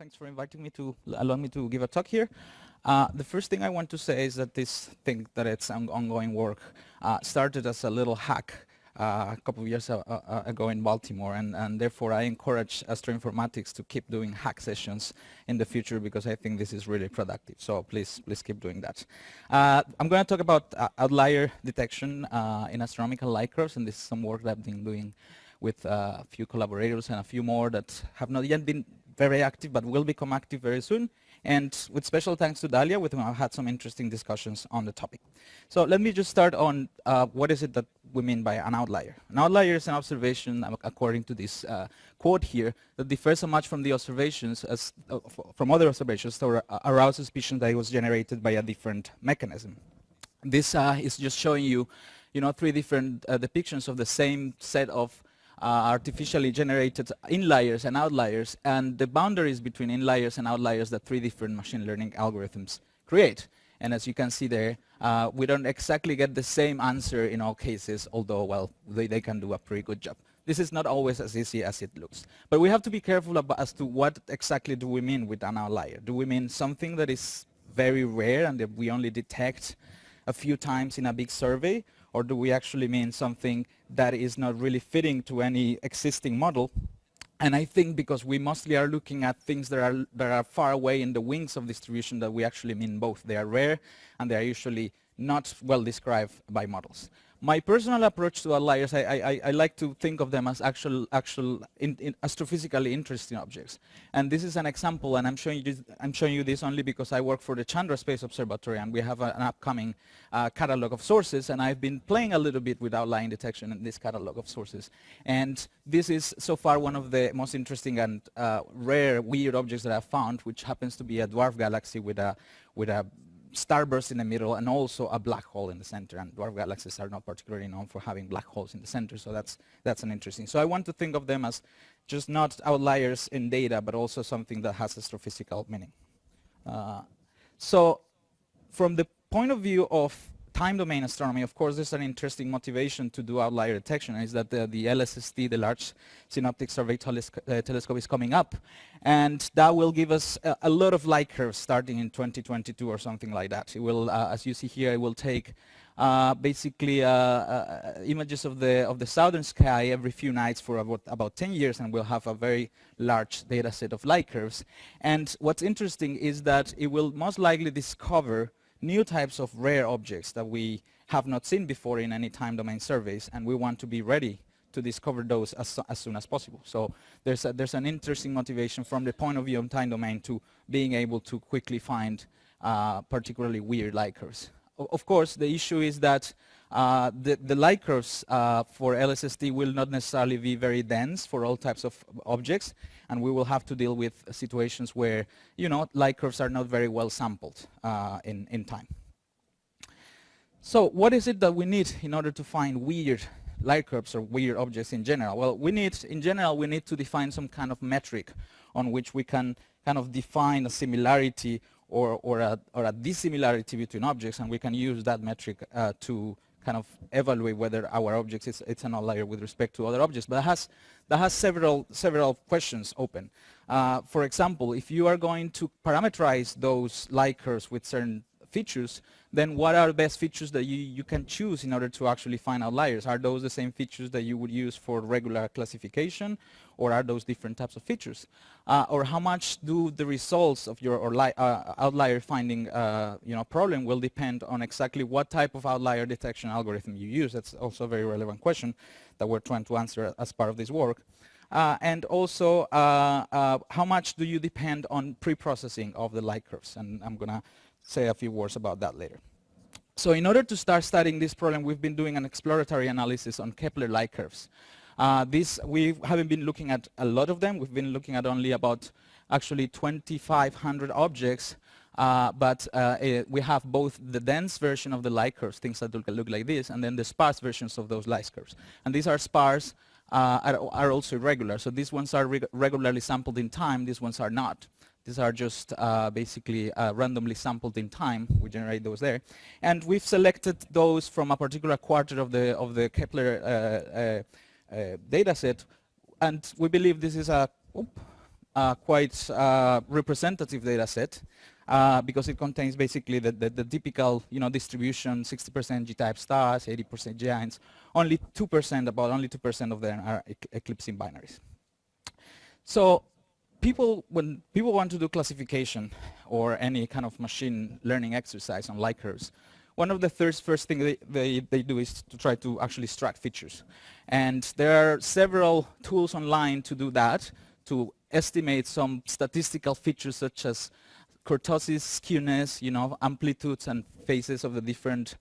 Thanks for inviting me to allow me to give a talk here. The first thing I want to say is that this thing that it's ongoing work started as a little hack a couple of years ago in Baltimore, and therefore I encourage Astroinformatics to keep doing hack sessions in the future because I think this is really productive. So please keep doing that. I'm going to talk about outlier detection in astronomical light curves, and this is some work that I've been doing with a few collaborators and a few more that have not yet been very active but will become active very soon. And with special thanks to Dalia, with whom I've had some interesting discussions on the topic. So let me just start on what is it that we mean by an outlier. An outlier is an observation, according to this quote here, that differs so much from the observations as from other observations to arouse suspicion that it was generated by a different mechanism. This is just showing you, three different depictions of the same set of artificially generated inliers and outliers, and the boundaries between inliers and outliers that three different machine learning algorithms create. And as you can see there, we don't exactly get the same answer in all cases, although, well, they can do a pretty good job. This is not always as easy as it looks. But we have to be careful as to what exactly do we mean with an outlier. Do we mean something that is very rare and that we only detect a few times in a big survey? Or do we actually mean something that is not really fitting to any existing model? And I think because we mostly are looking at things that are far away in the wings of distribution, that we actually mean both. They are rare and they are usually not well described by models. My personal approach to outliers, I like to think of them as actual astrophysically interesting objects. And this is an example, and I'm showing you this only because I work for the Chandra Space Observatory, and we have an upcoming catalog of sources, and I've been playing a little bit with outlier detection in this catalog of sources. And this is so far one of the most interesting and rare weird objects that I've found, which happens to be a dwarf galaxy with a starburst in the middle and also a black hole in the center, and dwarf galaxies are not particularly known for having black holes in the center, so that's an interesting. So I want to think of them as just not outliers in data, but also something that has astrophysical meaning. So from the point of view of time domain astronomy, of course, there's an interesting motivation to do outlier detection, is that the LSST, the Large Synoptic Survey Telescope, is coming up, and that will give us a lot of light curves starting in 2022 or something like that. It will, as you see here, it will take basically images of the southern sky every few nights for about 10 years, and we'll have a very large data set of light curves. And what's interesting is that it will most likely discover new types of rare objects that we have not seen before in any time domain surveys, and we want to be ready to discover those as soon as possible. So there's an interesting motivation from the point of view of time domain to being able to quickly find particularly weird light curves. Of course, the issue is that the light curves for LSST will not necessarily be very dense for all types of objects, and we will have to deal with situations where, light curves are not very well sampled in time. So what is it that we need in order to find weird light curves or weird objects in general? Well, in general, we need to define some kind of metric on which we can kind of define a similarity or a dissimilarity between objects, and we can use that metric to kind of evaluate whether our object it's an outlier with respect to other objects. But that has several questions open. For example, if you are going to parameterize those light curves with certain features, then what are the best features that you can choose in order to actually find outliers? Are those the same features that you would use for regular classification, or are those different types of features? Or how much do the results of your outlier finding problem will depend on exactly what type of outlier detection algorithm you use? That's also a very relevant question that we're trying to answer as part of this work. And also, how much do you depend on pre-processing of the light curves? And I'm going to say a few words about that later. So in order to start studying this problem, we've been doing an exploratory analysis on Kepler light curves. We haven't been looking at a lot of them. We've been looking at only about actually 2,500 objects, but we have both the dense version of the light curves, things that look like this, and then the sparse versions of those light curves. And these are sparse, are also irregular. So these ones are regularly sampled in time, these ones are not. These are just basically randomly sampled in time. We generate those there. And we've selected those from a particular quarter of the Kepler data set. And we believe this is a quite representative data set because it contains basically the typical distribution, 60% G-type stars, 80% giants. Only 2%, about only 2% of them are eclipsing binaries. So when people want to do classification or any kind of machine learning exercise on light curves, one of the first thing they do is to try to actually extract features. And there are several tools online to do that, to estimate some statistical features such as kurtosis, skewness, amplitudes and phases of the different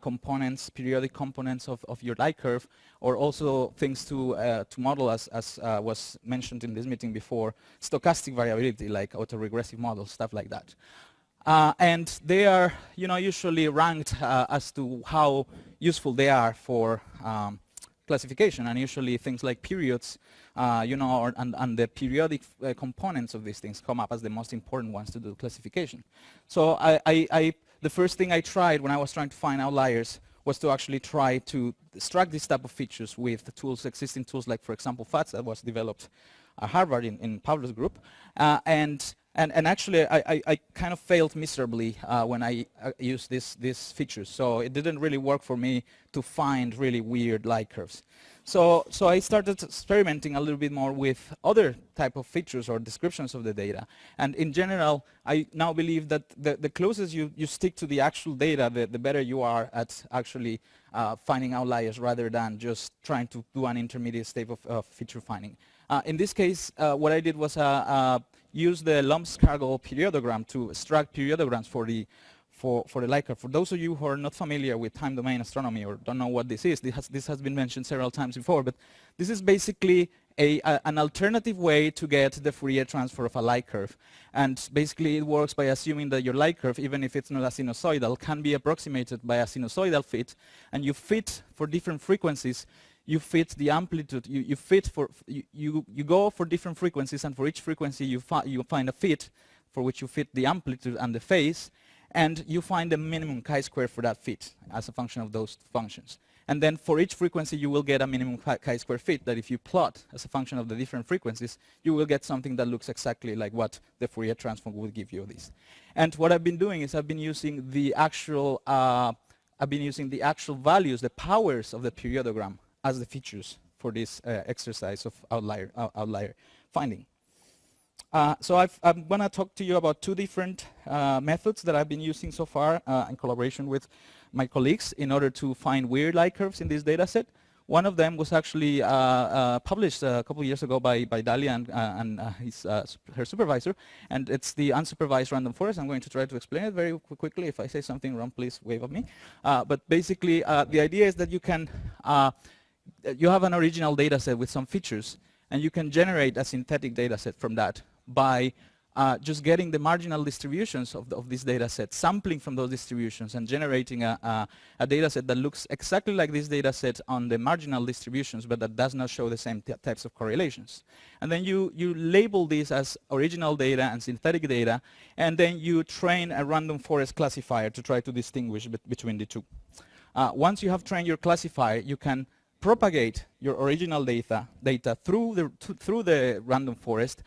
components, periodic components of your light curve, or also things to model, as was mentioned in this meeting before, stochastic variability, like autoregressive models, stuff like that. And they are, usually ranked as to how useful they are for classification, and usually things like periods, and the periodic components of these things come up as the most important ones to do classification. So the first thing I tried when I was trying to find outliers was to actually try to extract this type of features with the tools, existing tools like, for example, FATS that was developed at Harvard in Pablo's group, and actually, I kind of failed miserably when I used these features. So it didn't really work for me to find really weird light curves. So I started experimenting a little bit more with other type of features or descriptions of the data. And in general, I now believe that the closest you stick to the actual data, the better you are at actually finding outliers rather than just trying to do an intermediate state of feature finding. In this case, what I did was use the Lump's-Cargill periodogram to extract periodograms for the light curve. For those of you who are not familiar with time domain astronomy or don't know what this is, this has been mentioned several times before, but this is basically an alternative way to get the Fourier transfer of a light curve. And basically it works by assuming that your light curve, even if it's not a sinusoidal, can be approximated by a sinusoidal fit, and you fit for different frequencies. You fit the amplitude, you go for different frequencies, and for each frequency you find a fit for which you fit the amplitude and the phase, and you find the minimum chi-square for that fit as a function of those functions. And then for each frequency you will get a minimum chi-square fit that if you plot as a function of the different frequencies, you will get something that looks exactly like what the Fourier transform would give you this. And what I've been doing is I've been using the actual values, the powers of the periodogram as the features for this exercise of outlier finding. So I'm going to talk to you about two different methods that I've been using so far in collaboration with my colleagues in order to find weird light curves in this data set. One of them was actually published a couple of years ago by Dalia and her supervisor, and it's the unsupervised random forest. I'm going to try to explain it very quickly. If I say something wrong, please wave at me. But basically, the idea is that you have an original data set with some features, and you can generate a synthetic data set from that by just getting the marginal distributions of this data set, sampling from those distributions, and generating a data set that looks exactly like this data set on the marginal distributions, but that does not show the same types of correlations. And then you label this as original data and synthetic data, and then you train a random forest classifier to try to distinguish between the two. Once you have trained your classifier, you can propagate your original data through the random forest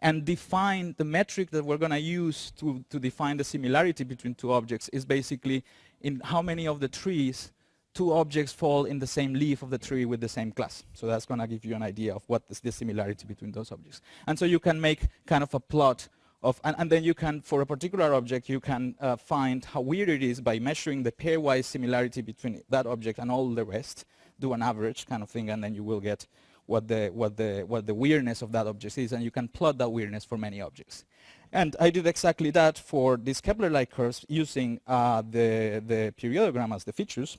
and define the metric that we're going to use to define the similarity between two objects is basically in how many of the trees two objects fall in the same leaf of the tree with the same class. So that's going to give you an idea of what is the similarity between those objects. And so you can make kind of a plot of, and then you can, for a particular object, you can find how weird it is by measuring the pairwise similarity between that object and all the rest, do an average kind of thing, and then you will get what the weirdness of that object is, and you can plot that weirdness for many objects. And I did exactly that for these Kepler-like curves using the periodogram as the features.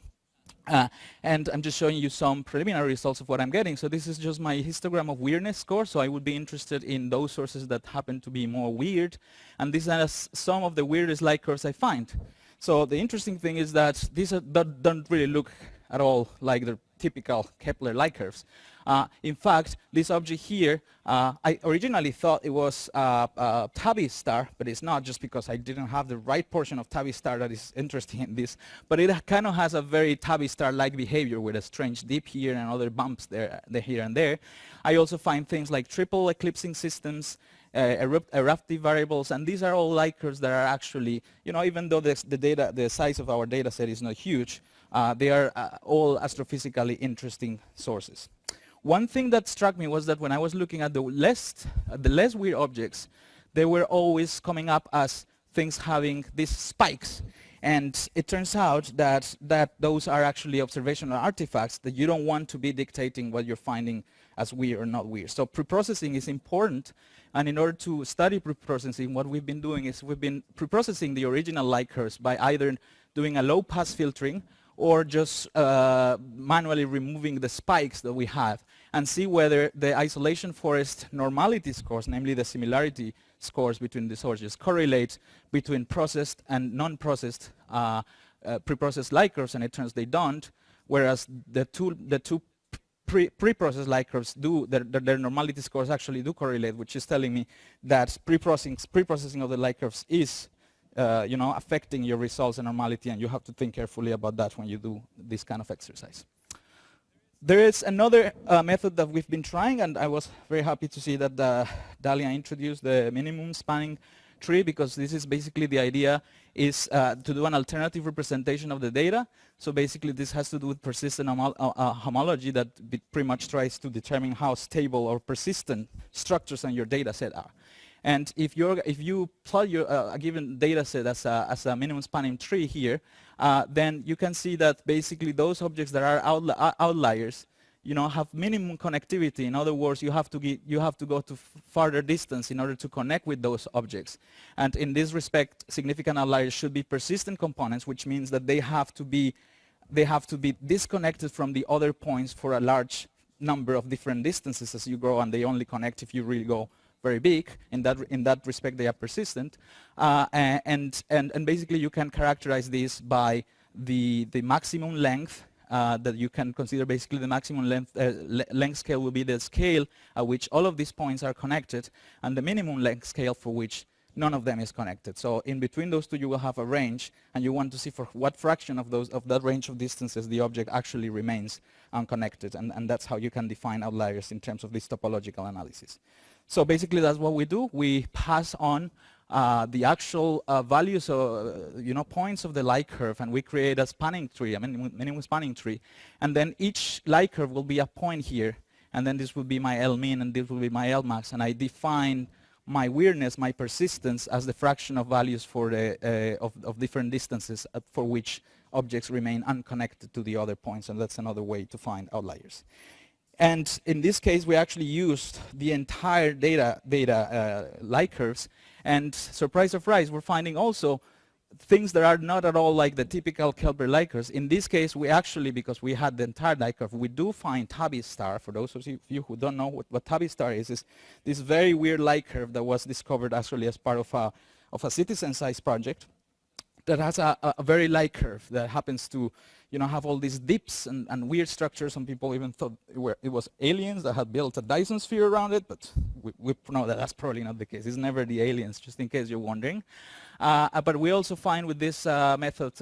And I'm just showing you some preliminary results of what I'm getting. So this is just my histogram of weirdness score. So I would be interested in those sources that happen to be more weird. And these are some of the weirdest light curves I find. So the interesting thing is that these don't really look at all like the typical Kepler light curves. In fact, this object here, I originally thought it was a Tabby star, but it's not, just because I didn't have the right portion of Tabby star that is interesting in this. But it kind of has a very Tabby star-like behavior with a strange dip here and other bumps there here and there. I also find things like triple eclipsing systems, eruptive variables, and these are all light curves that are actually, even though the size of our data set is not huge, they are all astrophysically interesting sources. One thing that struck me was that when I was looking at the less weird objects, they were always coming up as things having these spikes. And it turns out that those are actually observational artifacts that you don't want to be dictating what you're finding as weird or not weird. So preprocessing is important. And in order to study preprocessing, what we've been doing is we've been preprocessing the original light curves by either doing a low-pass filtering or just manually removing the spikes that we have, and see whether the isolation forest normality scores, namely the similarity scores between the sources, correlate between processed and non-processed preprocessed light curves, and it turns they don't, whereas the two pre-processed light curves do, their normality scores actually do correlate, which is telling me that pre-processing of the light curves is affecting your results and normality, and you have to think carefully about that when you do this kind of exercise. There is another method that we've been trying, and I was very happy to see that Dalia introduced the minimum spanning tree, because this is basically the idea is to do an alternative representation of the data. So basically this has to do with persistent homology that pretty much tries to determine how stable or persistent structures on your data set are. And if you plot a given data set as a minimum spanning tree here, then you can see that basically those objects that are outliers, have minimum connectivity. In other words, you have to go to farther distance in order to connect with those objects. And in this respect, significant outliers should be persistent components, which means that they have to be disconnected from the other points for a large number of different distances as you grow, and they only connect if you really go very big. In that respect, they are persistent, and basically you can characterize this by the maximum length that you can consider. Basically, the maximum length scale will be the scale at which all of these points are connected, and the minimum length scale for which none of them is connected. So in between those two, you will have a range, and you want to see for what fraction of that range of distances the object actually remains unconnected, and that's how you can define outliers in terms of this topological analysis. So basically, that's what we do. We pass on the actual values of, points of the light curve, and we create a spanning tree, a minimum spanning tree. And then each light curve will be a point here, and then this will be my L min, and this will be my L max, and I define my weirdness, my persistence, as the fraction of values for the of different distances for which objects remain unconnected to the other points, and that's another way to find outliers. And in this case, we actually used the entire data light curves, and surprise, surprise, we're finding also things that are not at all like the typical Kepler light curves. In this case, we actually, because we had the entire light curve, we do find Tabby star. For those of you who don't know what Tabby star is this very weird light curve that was discovered actually as part of a citizen-sized project that has a very light curve that happens to have all these dips and weird structures. Some people even thought it was aliens that had built a Dyson sphere around it, but we know that that's probably not the case. It's never the aliens, just in case you're wondering. But we also find with this method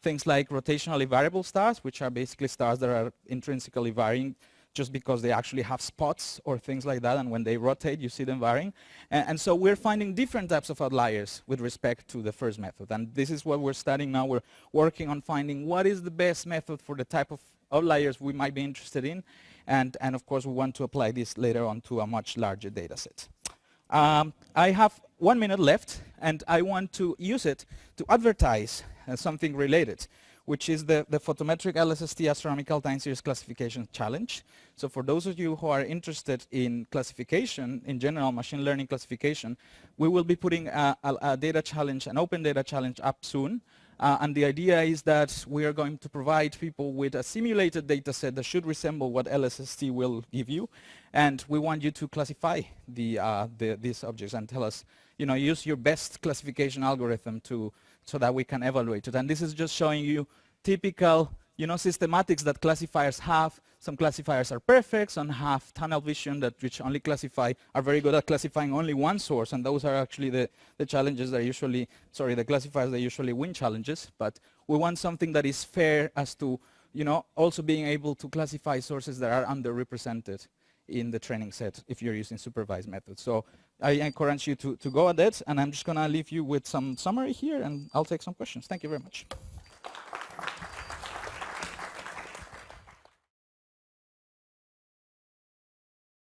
things like rotationally variable stars, which are basically stars that are intrinsically varying just because they actually have spots or things like that, and when they rotate, you see them varying. And so we're finding different types of outliers with respect to the first method, and this is what we're studying now. We're working on finding what is the best method for the type of outliers we might be interested in, and of course we want to apply this later on to a much larger data set. I have 1 minute left, and I want to use it to advertise something related, which is the Photometric LSST Astronomical Time Series Classification Challenge. So for those of you who are interested in classification, in general machine learning classification, we will be putting a data challenge, an open data challenge up soon. And the idea is that we are going to provide people with a simulated data set that should resemble what LSST will give you. And we want you to classify these objects and tell us, use your best classification algorithm so that we can evaluate it. And this is just showing you typical systematics that classifiers have. Some classifiers are perfect, some have tunnel vision which only are very good at classifying only one source, and those are actually the challenges that usually, the classifiers that usually win challenges. But we want something that is fair as to, also being able to classify sources that are underrepresented in the training set if you're using supervised methods. So I encourage you to go at it, and I'm just going to leave you with some summary here, and I'll take some questions. Thank you very much.